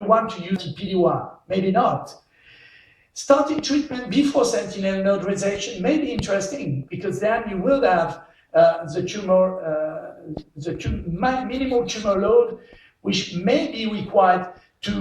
want to use PD-1? Maybe not. Starting treatment before sentinel node resection may be interesting because then you will have minimal tumor load, which may be required for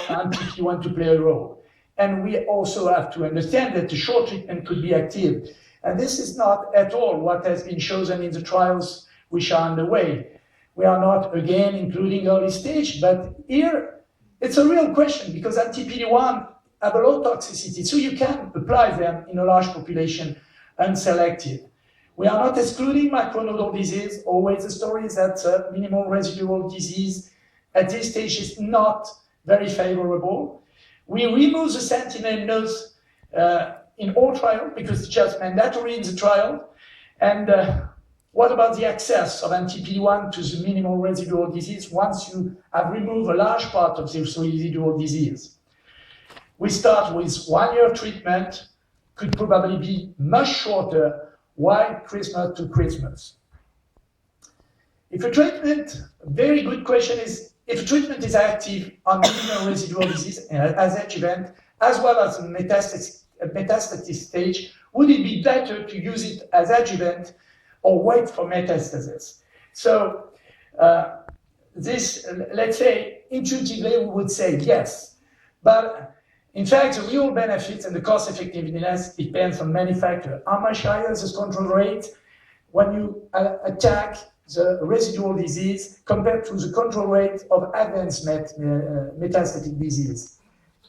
anti-PD-1 to play a role. And we also have to understand that the short treatment could be active. And this is not at all what has been chosen in the trials which are underway. We are not, again, including early stage, but here it's a real question because anti-PD-1 have a low toxicity, so you can apply them in a large population unselected. We are not excluding macronodal disease. Always the story is that minimal residual disease at this stage is not very favorable. We remove the sentinel nodes in all trials because it's just mandatory in the trial. And what about the access of anti-PD-1 to the minimal residual disease once you have removed a large part of this residual disease? We start with 1 year treatment, could probably be much shorter, while Christmas to Christmas. If a treatment, very good question is, if a treatment is active on minimal residual disease as adjuvant, as well as a metastatic stage, would it be better to use it as adjuvant or wait for metastasis? So this, let's say, intuitively we would say yes, but in fact, the real benefits and the cost effectiveness depends on many factors. How much higher is the control rate when you attack the residual disease compared to the control rate of advanced metastatic disease?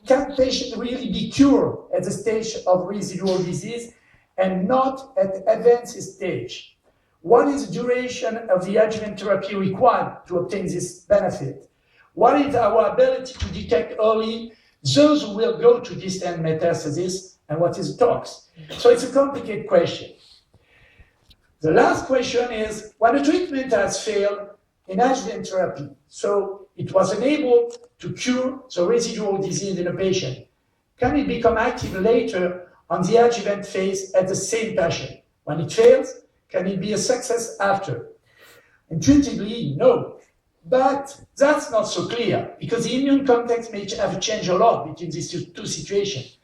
Can patients really be cured at the stage of residual disease and not at advanced stage? What is the duration of the adjuvant therapy required to obtain this benefit? What is our ability to detect early those who will go to distant metastasis, and what is tox? So it's a complicated question. The last question is, when a treatment has failed in adjuvant therapy, so it was unable to cure the residual disease in a patient, can it become active later on the adjuvant phase at the same patient? When it fails, can it be a success after? Intuitively, no. But that's not so clear because the immune context may have changed a lot between these two situations.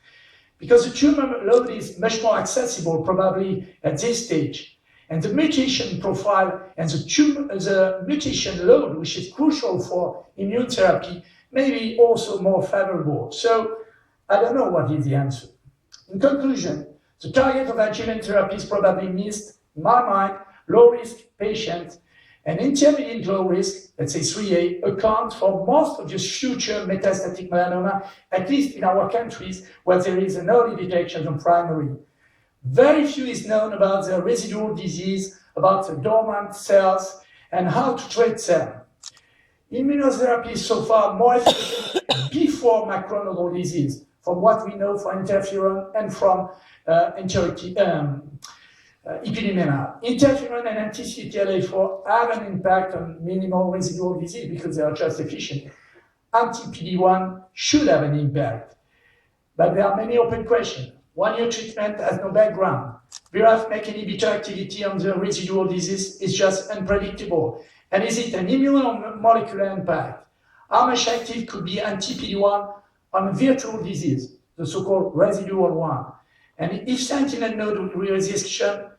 Because the tumor load is much more accessible probably at this stage. And the mutation profile and the mutation load, which is crucial for immune therapy, may be also more favorable. So I don't know what is the answer. In conclusion, the target of adjuvant therapy is probably missed, in my mind, low-risk patients. And intermediate low risk, let's say 3A, accounts for most of the future metastatic melanoma, at least in our countries where there is an early detection of primary. Very few is known about the residual disease, about the dormant cells, and how to treat them. Immunotherapy is so far more effective before macronodal disease, from what we know for interferon and from ipilimumab. Interferon and anti-CTLA-4 have an impact on minimal residual disease because they are just efficient. Anti-PD-1 should have an impact. But there are many open questions. 1 year treatment has no background. Braf MEK inhibitor activity on the residual disease is just unpredictable. And is it an immune or molecular impact? How much active could be anti-PD-1 on virtual disease, the so-called residual one? And if sentinel node resection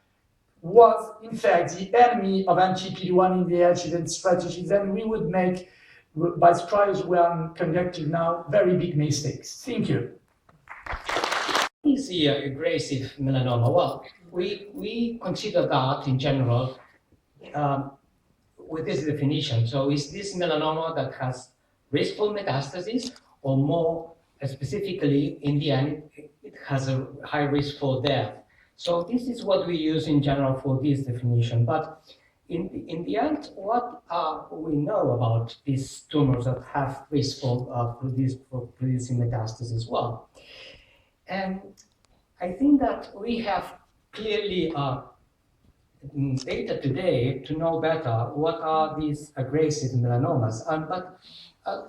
was in fact the enemy of anti-PD-1 in the adjuvant strategy, then we would make, by the trials we are conducting now, very big mistakes. Thank you. Is the aggressive melanoma? Well, we consider that in general with this definition. So is this melanoma that has risk for metastasis, or more specifically, in the end, it has a high risk for death? So this is what we use in general for this definition. But in the end, what we know about these tumors that have risk for producing metastasis as well? And I think that we have clearly data today to know better what are these aggressive melanomas. But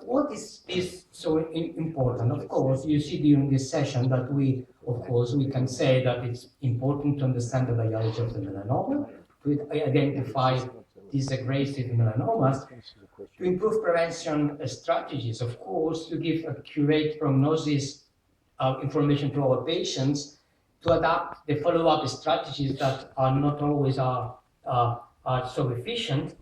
what is so important? Of course, you see during this session that we can say that it's important to understand the biology of the melanoma, to identify these aggressive melanomas. to improve prevention strategies, of course, to give accurate prognosis information to our patients, to adapt the follow-up strategies that are not always are so efficient,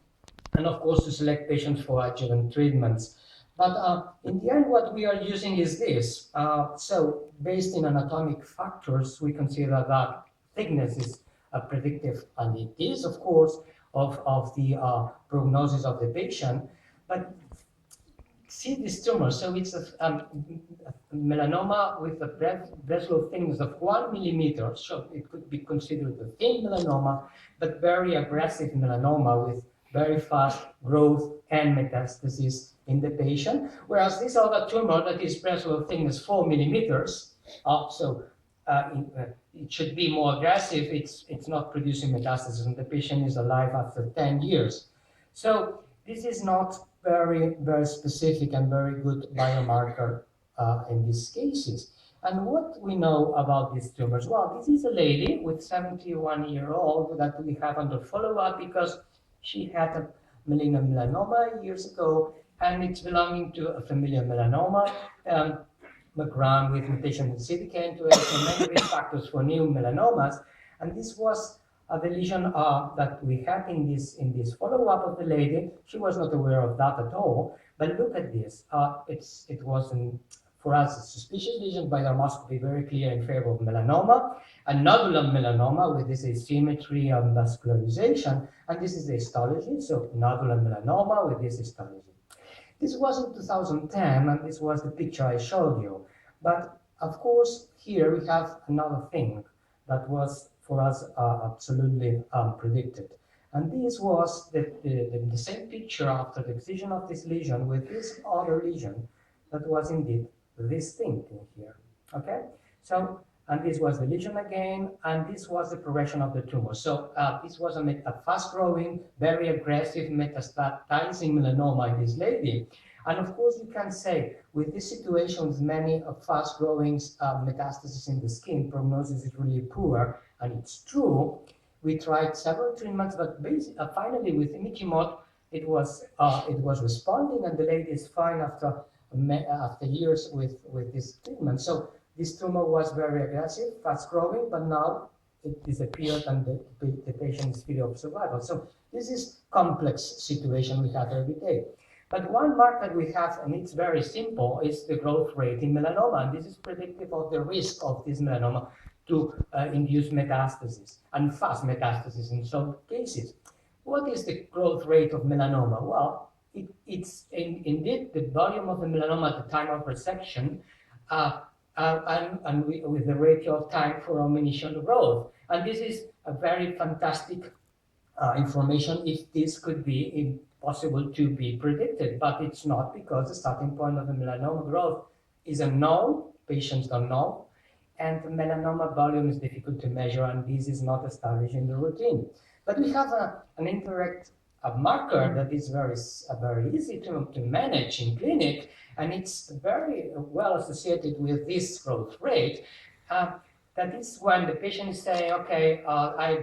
and of course to select patients for adjuvant treatments. But in the end, what we are using is this. So based in anatomic factors, we consider that thickness is predictive, and it is, of course, of the prognosis of the patient. But see this tumor, so it's a melanoma with a vessel thickness of 1 millimeter, so it could be considered a thin melanoma, but very aggressive melanoma with very fast growth and metastasis in the patient, whereas this other tumor that is vessel thickness 4 millimeters, it should be more aggressive, it's not producing metastasis, and the patient is alive after 10 years. So this is not very specific and very good biomarker in these cases. And what we know about these tumors? Well, this is a lady with 71-year-old that we have under follow-up because she had a malignant melanoma years ago, and it's belonging to a familial melanoma, background with mutation in CDK2, so many risk factors for new melanomas. And this was the lesion that we had in this follow-up of the lady. She was not aware of that at all. But look at this. It was, for us, a suspicious lesion by dermoscopy, very clear in favor of melanoma, a nodular melanoma with this asymmetry of vascularization, and this is the histology, so nodular melanoma with this histology. This was in 2010, and this was the picture I showed you. But of course, here we have another thing that was for us absolutely predicted. And this was the same picture after the excision of this lesion with this other lesion that was indeed this thing in here. Okay? So, and this was the lesion again, and this was the progression of the tumor. So this was a fast-growing, very aggressive metastatizing melanoma in this lady. And of course, you can say, with this situation, with many fast-growing metastases in the skin, prognosis is really poor, and it's true. We tried several treatments, but finally, with imiquimod, it was responding, and the lady is fine after years with this treatment. So this tumor was very aggressive, fast-growing, but now it disappeared, and the patient is free of survival. So this is complex situation we have every day. But one marker we have, and it's very simple, is the growth rate in melanoma. And this is predictive of the risk of this melanoma to induce metastasis, and fast metastasis in some cases. What is the growth rate of melanoma? Well, it's indeed the volume of the melanoma at the time of resection, and with the ratio of time for initial growth. And this is a very fantastic information if this could be possible to be predicted, but it's not, because the starting point of the melanoma growth is unknown, patients don't know, and the melanoma volume is difficult to measure, and this is not established in the routine. But we have an indirect marker that is very easy to manage in clinic, and it's very well associated with this growth rate. That is when the patient is saying, okay,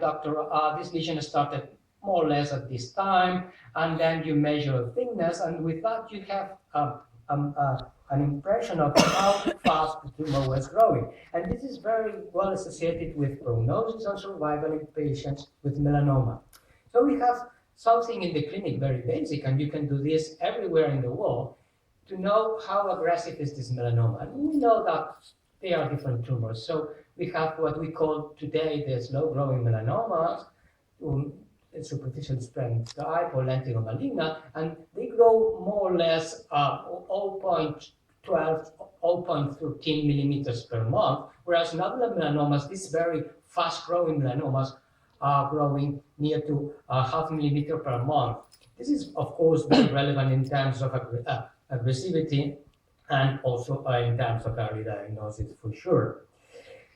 doctor, this lesion started more or less at this time, and then you measure thickness, and with that you have an impression of how fast the tumor was growing. And this is very well associated with prognosis and survival in patients with melanoma. So we have something in the clinic very basic, and you can do this everywhere in the world, to know how aggressive is this melanoma. And we know that there are different tumors. So we have what we call today the slow-growing melanomas, superficial spreading type or lentigo maligna, and they grow more or less 0.12, 0.13 millimeters per month, whereas nodular melanomas, these very fast-growing melanomas, are growing near to half millimeter per month. This is, of course, very relevant in terms of aggressivity and also in terms of early diagnosis for sure.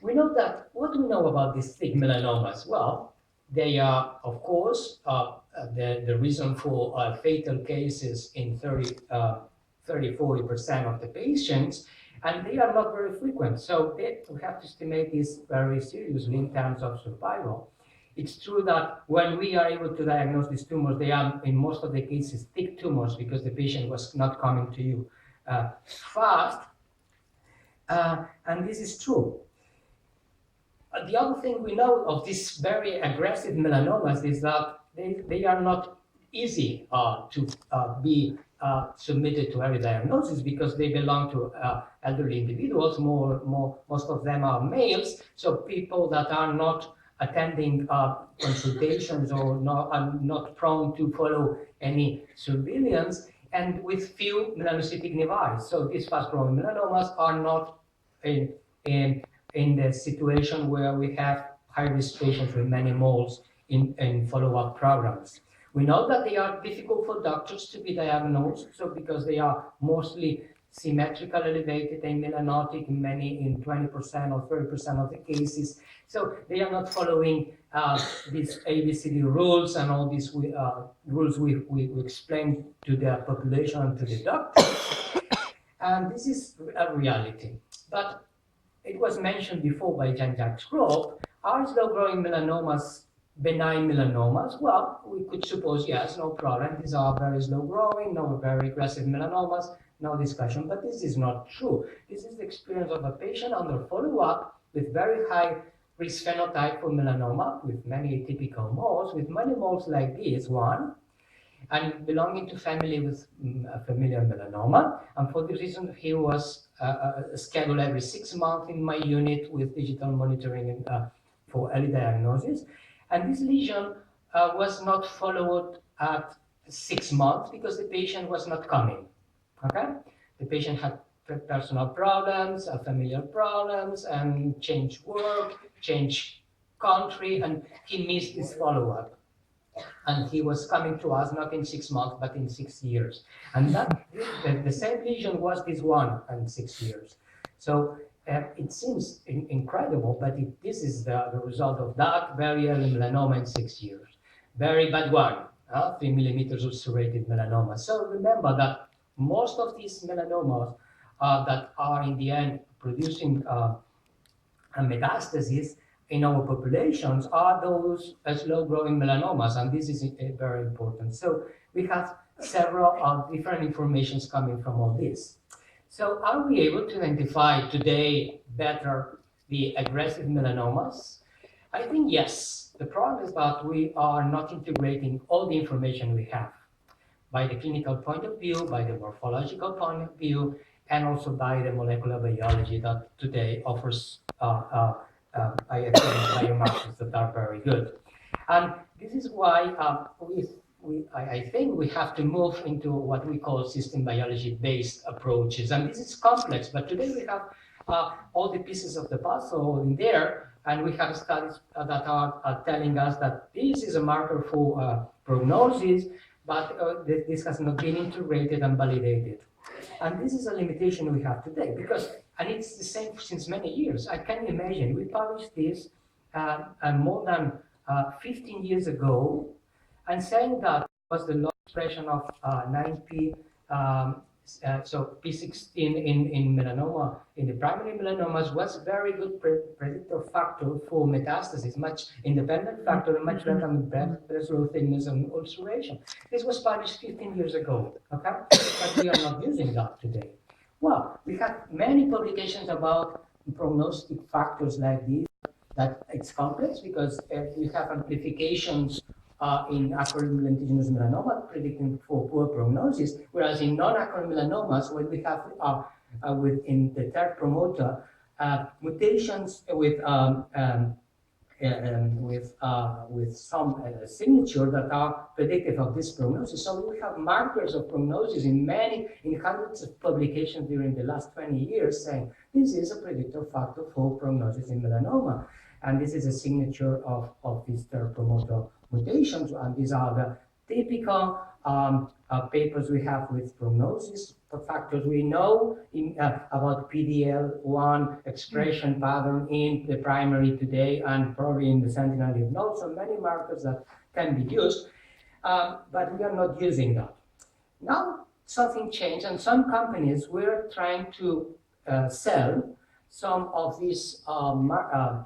We know that, what do we know about these thick melanomas? Well, they are, of course, the reason for fatal cases in 30-40% of the patients, and they are not very frequent. So we have to estimate this very seriously in terms of survival. It's true that when we are able to diagnose these tumors, they are, in most of the cases, thick tumors because the patient was not coming to you fast. And this is true. The other thing we know of these very aggressive melanomas is that they are not easy to be submitted to early diagnosis because they belong to elderly individuals. Most of them are males, so people that are not attending consultations or are not prone to follow any surveillance, and with few melanocytic nevi. So these fast-growing melanomas are not in the situation where we have high-risk patients with many moles in follow-up programs. We know that they are difficult for doctors to be diagnosed, so because they are mostly symmetrical elevated and melanotic in 20% or 30% of the cases. So they are not following these ABCD rules and all these rules we explained to the population and to the doctors. And this is a reality. But it was mentioned before by Jean-Jacques Grob, are slow-growing melanomas benign melanomas? Well, we could suppose yes, no problem. These are very slow-growing, no very aggressive melanomas, no discussion. But this is not true. This is the experience of a patient under follow-up with very high risk phenotype for melanoma, with many atypical moles, with many moles like this one, and belonging to family with familial melanoma. And for this reason, he was scheduled every 6 months in my unit with digital monitoring for early diagnosis. And this lesion was not followed at 6 months because the patient was not coming. Okay, the patient had personal problems, familial problems, and changed work, changed country, and he missed his follow-up. And he was coming to us not in 6 months, but in 6 years. And that the same lesion was this one in 6 years. So it seems incredible, but this is the result of that very early melanoma in 6 years. Very bad one, 3 millimeters ulcerated melanoma. So remember that most of these melanomas that are in the end producing metastases in our populations are those slow-growing melanomas, and this is very important. So we have several different informations coming from all this. So are we able to identify today better the aggressive melanomas? I think yes. The problem is that we are not integrating all the information we have by the clinical point of view, by the morphological point of view, and also by the molecular biology that today offers biomarkers that are very good. And this is why I think we have to move into what we call system biology-based approaches. And this is complex, but today we have all the pieces of the puzzle in there, and we have studies that are telling us that this is a marker for prognosis, but this has not been integrated and validated. And this is a limitation we have today, and it's the same since many years. I can imagine, we published this more than 15 years ago, and saying that was the low expression of 9p, so p16 in melanoma, in the primary melanomas, was a very good predictor factor for metastasis, much independent factor, much better than breast low thickness and ulceration. This was published 15 years ago, okay? But we are not using that today. Well, we have many publications about prognostic factors like this, that it's complex because we have amplifications in acrolein lentiginous melanoma predicting for poor prognosis, whereas in non-acrolein melanomas, when we have within the third promoter mutations with some signature that are predictive of this prognosis. So we have markers of prognosis in hundreds of publications during the last 20 years saying this is a predictor factor for prognosis in melanoma. And this is a signature of these third promoter mutations. And these are the typical papers we have with prognosis factors. We know about PDL1 expression pattern in the primary today and probably in the sentinel lymph nodes, so many markers that can be used, but we are not using that. Now something changed, and some companies were trying to sell some of these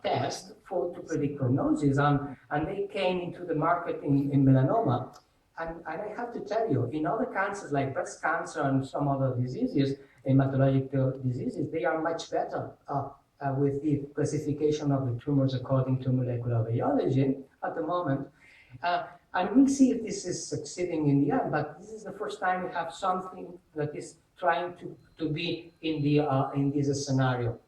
tests to predict prognosis, and they came into the market in melanoma. And I have to tell you, in other cancers like breast cancer and some other diseases, hematologic diseases, they are much better with the classification of the tumors according to molecular biology at the moment. And we'll see if this is succeeding in the end, but this is the first time we have something that is trying to be in this scenario.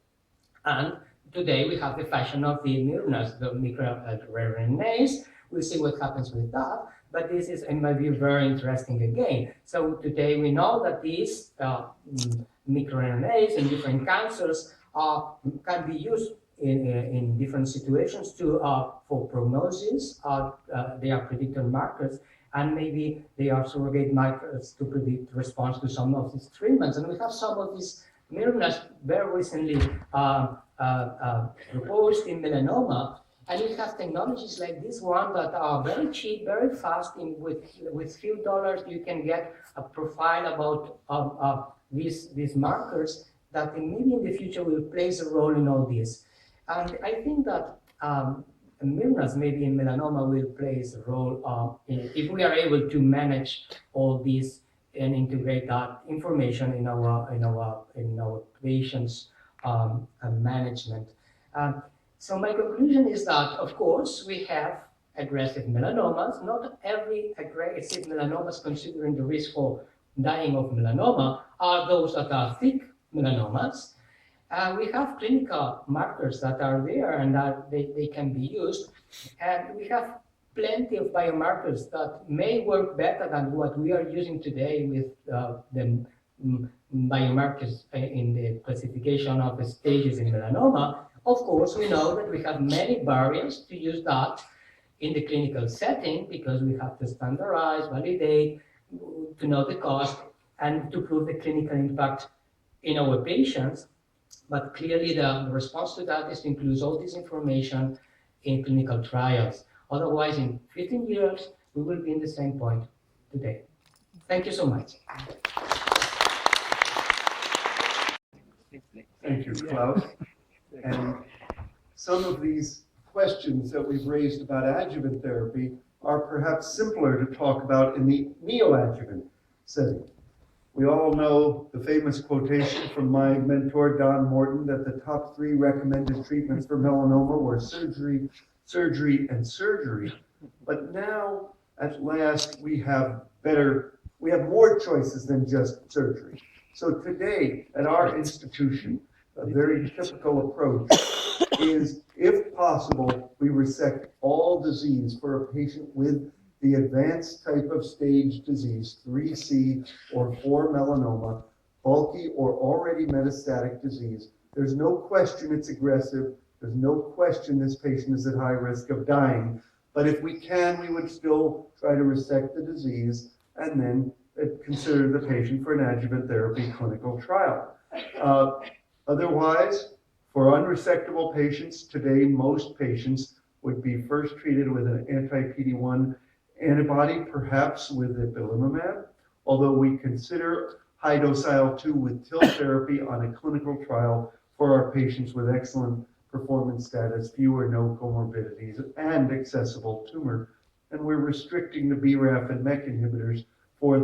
And today we have the fashion of the miRNAs, the microRNAs. We'll see what happens with that, but this is, in my view, very interesting again. So today we know that these microRNAs in different cancers can be used in different situations for prognosis. They are predictor markers, and maybe they are surrogate markers to predict response to some of these treatments. And we have some of these miRNAs very recently proposed in melanoma, and we have technologies like this one that are very cheap, very fast. With few dollars, you can get a profile about these markers that maybe in the future will play a role in all this. And I think that miRNAs maybe in melanoma will play a role if we are able to manage all these and integrate that information in our patients' management. So my conclusion is that, of course, we have aggressive melanomas. Not every aggressive melanomas, considering the risk for dying of melanoma, are those that are thick melanomas. We have clinical markers that are there and that they can be used. And we have plenty of biomarkers that may work better than what we are using today with the biomarkers in the classification of the stages in melanoma. Of course, we know that we have many barriers to use that in the clinical setting because we have to standardize, validate, to know the cost, and to prove the clinical impact in our patients. But clearly the response to that is to include all this information in clinical trials. Otherwise, in 15 years, we will be in the same point today. Thank you so much. Thank you, Klaus. And some of these questions that we've raised about adjuvant therapy are perhaps simpler to talk about in the neoadjuvant setting. We all know the famous quotation from my mentor, Don Morton, that the top 3 recommended treatments for melanoma were surgery, surgery, and surgery. But now, at last, we have more choices than just surgery. So today, at our institution, a very typical approach is, if possible, we resect all disease for a patient with the advanced type of stage disease, 3C or 4 melanoma, bulky or already metastatic disease. There's no question it's aggressive. There's no question this patient is at high risk of dying. But if we can, we would still try to resect the disease and then consider the patient for an adjuvant therapy clinical trial. Otherwise, for unresectable patients, today most patients would be first treated with an anti-PD-1 antibody, perhaps with ipilimumab, although we consider high-dose IL-2 with TIL therapy on a clinical trial for our patients with excellent performance status, few or no comorbidities, and accessible tumor. And we're restricting the BRAF and MEK inhibitors for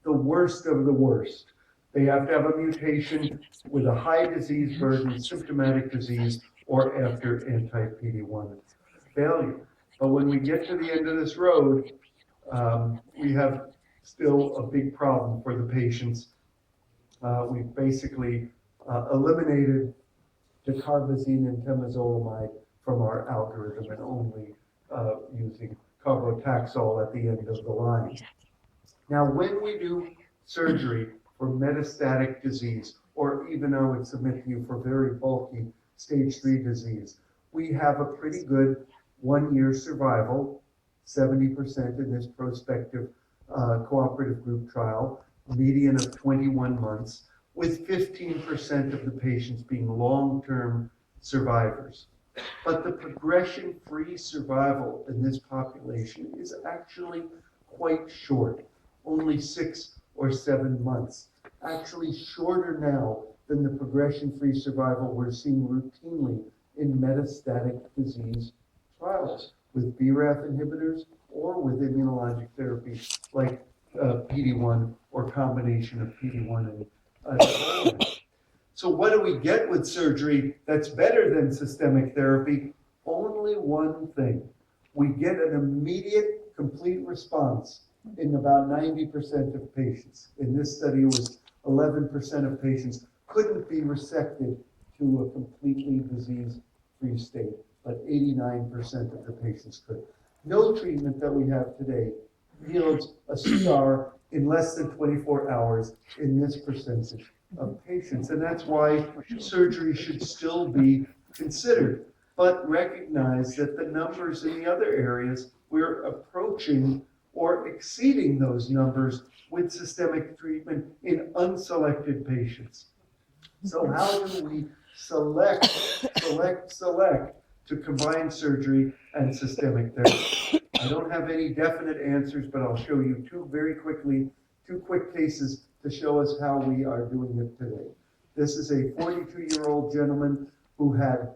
the worst of the worst. They have to have a mutation with a high disease burden, symptomatic disease, or after anti-PD-1 failure. But when we get to the end of this road, we have still a big problem for the patients. We've basically eliminated dacarbazine and temozolomide from our algorithm and only using carbotaxol at the end of the line. Now, when we do surgery for metastatic disease, or even I would submit to you for very bulky stage 3 disease, we have a pretty good 1-year survival, 70% in this prospective cooperative group trial, median of 21 months, with 15% of the patients being long-term survivors. But the progression-free survival in this population is actually quite short, only 6 or 7 months, actually shorter now than the progression-free survival we're seeing routinely in metastatic disease trials with BRAF inhibitors or with immunologic therapy like PD-1 or combination of PD-1 and nivolumab. So what do we get with surgery that's better than systemic therapy? Only one thing. We get an immediate, complete response in about 90% of patients. In this study, it was 11% of patients couldn't be resected to a completely disease-free state, but 89% of the patients could. No treatment that we have today yields a CR in less than 24 hours in this percentage of patients. And that's why surgery should still be considered. But recognize that the numbers in the other areas, we're approaching or exceeding those numbers with systemic treatment in unselected patients. So how do we select to combine surgery and systemic therapy? I don't have any definite answers, but I'll show you two quick cases to show us how we are doing it today. This is a 42-year-old gentleman who had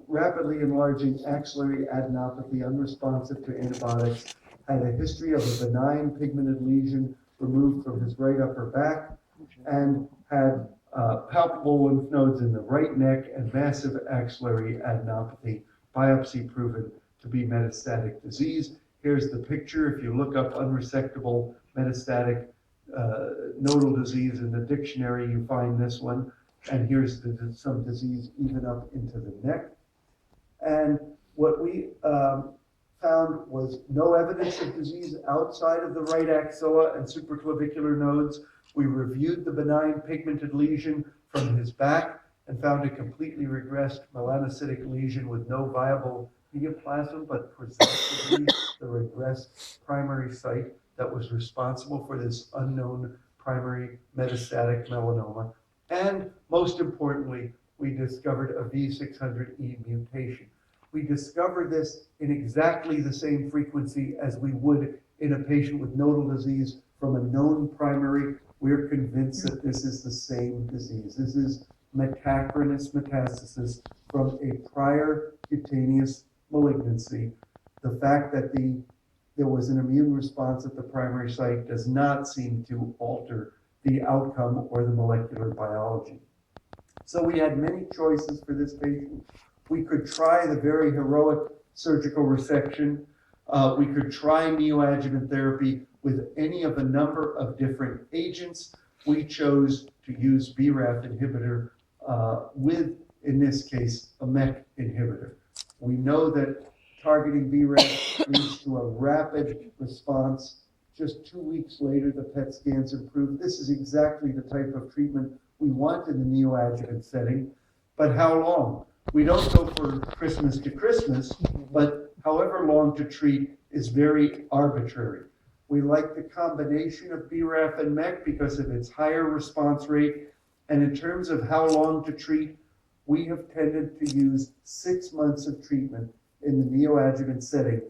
rapidly enlarging axillary adenopathy, unresponsive to antibiotics, had a history of a benign pigmented lesion removed from his right upper back, and had palpable lymph nodes in the right neck and massive axillary adenopathy, biopsy proven to be metastatic disease. Here's the picture. If you look up unresectable metastatic nodal disease in the dictionary, you find this one. And here's some disease even up into the neck. And what we found was no evidence of disease outside of the right axilla and supraclavicular nodes. We reviewed the benign pigmented lesion from his back and found a completely regressed melanocytic lesion with no viable neoplasm, but presumptively the regressed primary site that was responsible for this unknown primary metastatic melanoma. And most importantly, we discovered a V600E mutation. We discovered this in exactly the same frequency as we would in a patient with nodal disease from a known primary. We're convinced that this is the same disease. This is metachronous metastasis from a prior cutaneous malignancy. The fact that there was an immune response at the primary site does not seem to alter the outcome or the molecular biology. So we had many choices for this patient. We could try the very heroic surgical resection. We could try neoadjuvant therapy with any of a number of different agents. We chose to use BRAF inhibitor with, in this case, a MEK inhibitor. We know that targeting BRAF leads to a rapid response. Just 2 weeks later, the PET scans improved. This is exactly the type of treatment we want in the neoadjuvant setting. But how long? We don't go for Christmas to Christmas, but however long to treat is very arbitrary. We like the combination of BRAF and MEK because of its higher response rate. And in terms of how long to treat, we have tended to use 6 months of treatment in the neoadjuvant setting.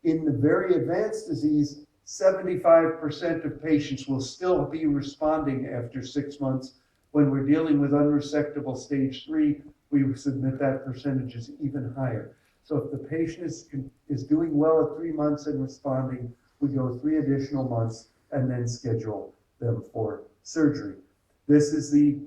In the very advanced disease, 75% of patients will still be responding after 6 months. When we're dealing with unresectable stage 3, we submit that percentage is even higher. So if the patient is doing well at 3 months and responding, we go 3 additional months and then schedule them for surgery. This is the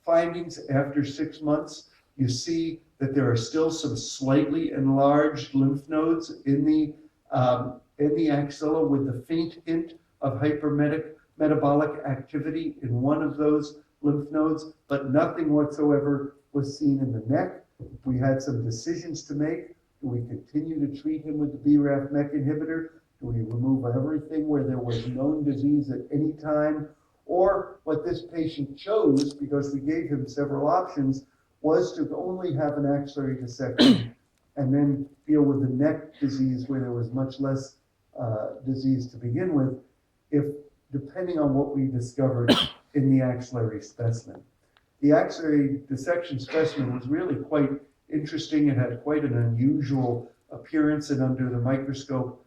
findings after 6 months. You see that there are still some slightly enlarged lymph nodes in the axilla with the faint hint of hypermetabolic activity in one of those lymph nodes, but nothing whatsoever was seen in the neck. We had some decisions to make. Do we continue to treat him with the BRAF MEK inhibitor? Do we remove everything where there was known disease at any time? Or what this patient chose, because we gave him several options, was to only have an axillary dissection and then deal with the neck disease where there was much less disease to begin with, depending on what we discovered in the axillary specimen. The axillary dissection specimen was really quite interesting. It had quite an unusual appearance, and under the microscope,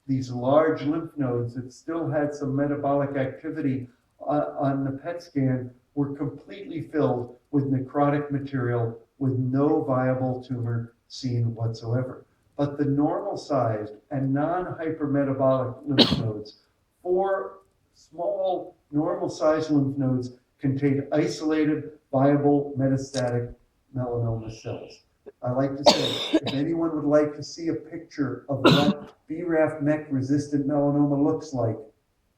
these large lymph nodes that still had some metabolic activity on the PET scan were completely filled with necrotic material with no viable tumor seen whatsoever. But the normal-sized and non-hypermetabolic lymph nodes, 4 small normal-sized lymph nodes, contained isolated, viable metastatic melanoma cells. I like to say, if anyone would like to see a picture of what BRAF MEK resistant melanoma looks like,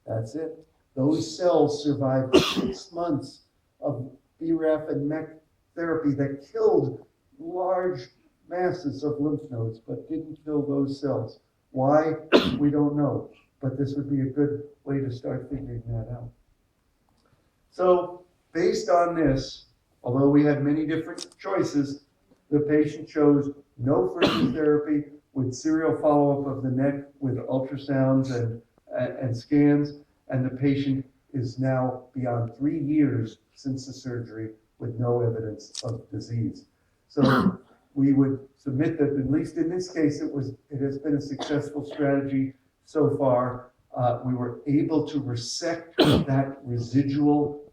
that's it. Those cells survived 6 months of BRAF and MEK therapy that killed large masses of lymph nodes, but didn't kill those cells. Why? We don't know, but this would be a good way to start figuring that out. So based on this, although we had many different choices, the patient chose no further therapy with serial follow-up of the neck with ultrasounds and scans, and the patient is now beyond 3 years since the surgery with no evidence of disease. So we would submit that, at least in this case, it has been a successful strategy so far. We were able to resect that residual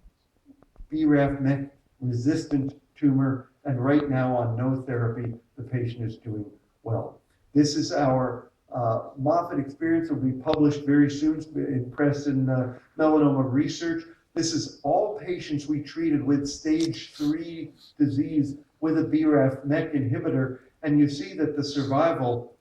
BRAF MEK resistant tumor, and right now on no therapy, the patient is doing well. This is our Moffitt experience. It will be published very soon in Press in Melanoma Research. This is all patients we treated with stage 3 disease with a BRAF MEK inhibitor, and you see that the survival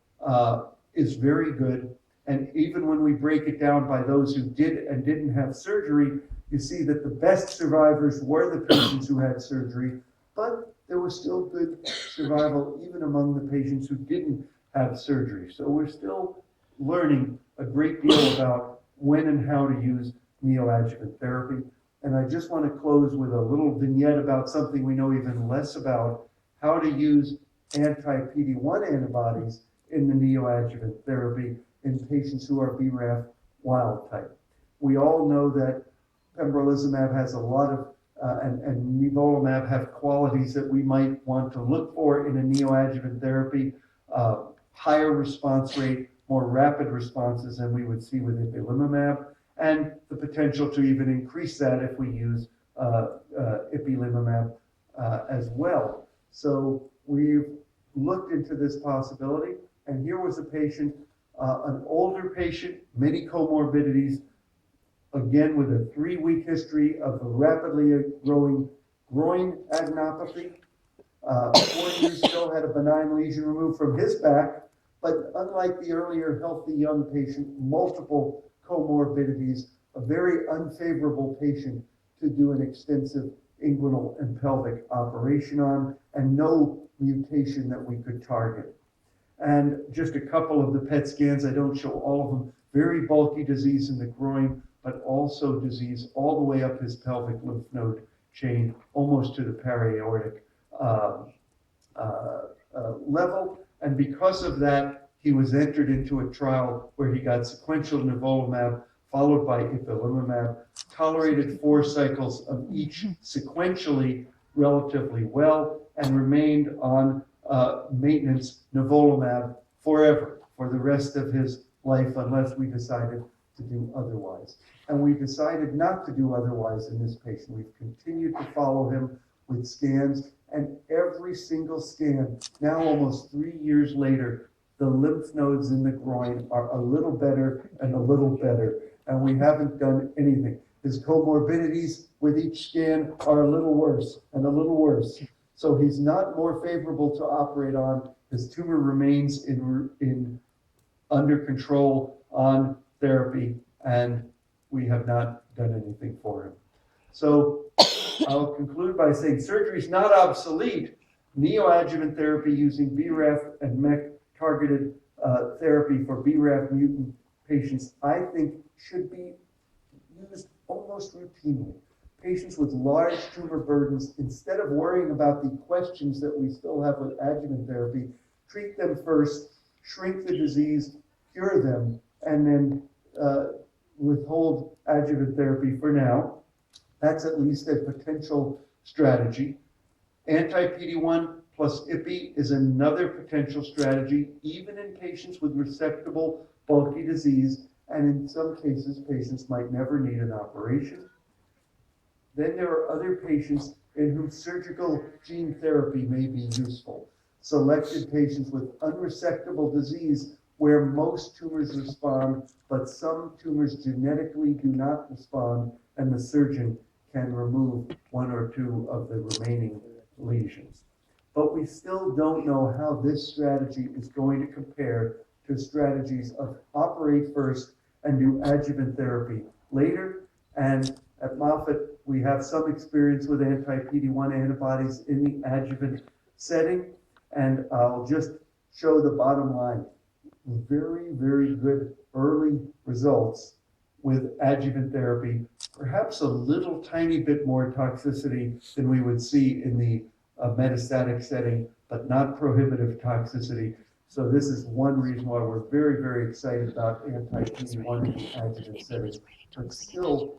is very good. And even when we break it down by those who did and didn't have surgery, you see that the best survivors were the patients who had surgery, but there was still good survival even among the patients who didn't have surgery. So we're still learning a great deal about when and how to use neoadjuvant therapy. And I just want to close with a little vignette about something we know even less about, how to use anti-PD-1 antibodies in the neoadjuvant therapy in patients who are BRAF wild type. We all know that pembrolizumab has a lot of, and nivolumab have qualities that we might want to look for in a neoadjuvant therapy. Higher response rate, more rapid responses than we would see with ipilimumab, and the potential to even increase that if we use ipilimumab as well. So we've looked into this possibility, and here was a patient, an older patient, many comorbidities, again with a 3-week history of a rapidly growing groin adenopathy. 4 years ago had a benign lesion removed from his back, but unlike the earlier healthy young patient, multiple comorbidities, a very unfavorable patient to do an extensive inguinal and pelvic operation on, and no mutation that we could target. And just a couple of the PET scans, I don't show all of them, very bulky disease in the groin, but also disease all the way up his pelvic lymph node chain, almost to the paraortic level. And because of that, he was entered into a trial where he got sequential nivolumab followed by ipilimumab, tolerated 4 cycles of each sequentially relatively well, and remained on maintenance nivolumab forever for the rest of his life unless we decided to do otherwise. And we decided not to do otherwise in this patient. We've continued to follow him with scans, and every single scan, now almost 3 years later, the lymph nodes in the groin are a little better and a little better, and we haven't done anything. His comorbidities with each scan are a little worse and a little worse. So he's not more favorable to operate on. His tumor remains under control on therapy, and we have not done anything for him. So I'll conclude by saying surgery is not obsolete. Neoadjuvant therapy using BRAF and MEK targeted therapy for BRAF mutant patients, I think, should be used almost routinely. Patients with large tumor burdens, instead of worrying about the questions that we still have with adjuvant therapy, treat them first, shrink the disease, cure them, and then withhold adjuvant therapy for now. That's at least a potential strategy. Anti-PD-1 plus IPI is another potential strategy, even in patients with resectable bulky disease, and in some cases, patients might never need an operation. Then there are other patients in whom surgical gene therapy may be useful. Selected patients with unresectable disease where most tumors respond, but some tumors genetically do not respond, and the surgeon can remove one or two of the remaining lesions. But we still don't know how this strategy is going to compare to strategies of operate first and do adjuvant therapy later. And at Moffitt, we have some experience with anti-PD-1 antibodies in the adjuvant setting. And I'll just show the bottom line. Very, very good early results with adjuvant therapy, perhaps a little tiny bit more toxicity than we would see in the metastatic setting, but not prohibitive toxicity. So this is one reason why we're very, very excited about anti-PD-1 in the adjuvant setting. But still,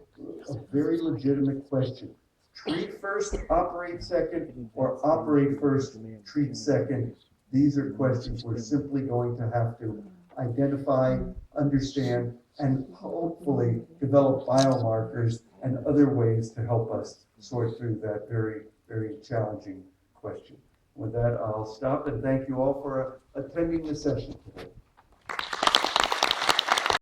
a very legitimate question. Treat first, operate second, or operate first, treat second. These are questions we're simply going to have to identify, understand, and hopefully develop biomarkers and other ways to help us sort through that very, very challenging question. With that, I'll stop and thank you all for attending the session today.